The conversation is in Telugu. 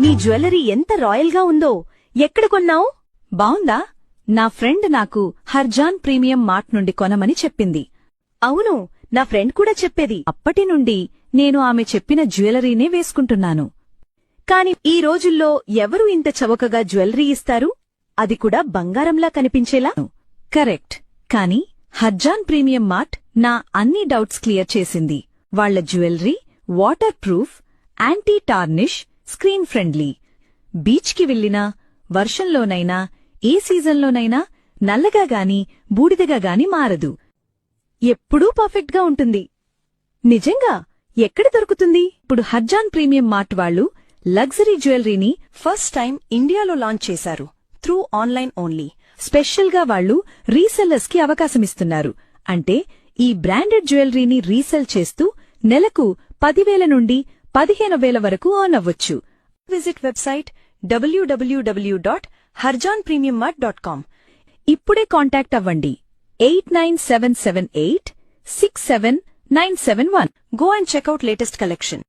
నీ జ్యువెలరీ ఎంత రాయల్ గా ఉందో. ఎక్కడ కొన్నావు? బావుందా? నా ఫ్రెండ్ నాకు హర్జాన్ ప్రీమియం మార్ట్ నుండి కొనమని చెప్పింది. అవును, నా ఫ్రెండ్ కూడా చెప్పేది. అప్పటి నుండి నేను ఆమె చెప్పిన జ్యువెలరీనే వేసుకుంటున్నాను. కాని ఈ రోజుల్లో ఎవరు ఇంత చవకగా జ్యువెలరీ ఇస్తారు? అది కూడా బంగారంలా కనిపించేలా. కరెక్ట్. కాని హర్జాన్ ప్రీమియం మార్ట్ నా అన్ని డౌట్స్ క్లియర్ చేసింది. వాళ్ల jewellery water proof, anti tarnish, screen friendly. బీచ్కి వెళ్లినా, వర్షంలోనైనా, ఏ సీజన్లోనైనా నల్లగా గాని బూడిదగా గాని మారదు. ఎప్పుడూ పర్ఫెక్ట్ గా ఉంటుంది. నిజంగా? ఎక్కడ దొరుకుతుంది? ఇప్పుడు హర్జాన్ ప్రీమియం మార్ట్ వాళ్లు లగ్జరీ జ్యువెలరీని ఫస్ట్ టైం ఇండియాలో లాంచ్ చేశారు. Through online only. స్పెషల్ గా వాళ్లు రీసెల్లర్స్ కి అవకాశమిస్తున్నారు. అంటే ఈ బ్రాండెడ్ జ్యువెలరీని రీసెల్ చేస్తూ నెలకు 10,000 నుండి 15,000 వరకు ఎర్న్ అవ్వొచ్చు. Visit website www.harjanpremiummart.com. ఇప్పుడే కాంటాక్ట్ అవ్వండి. 8977867971. Go and check out latest collection.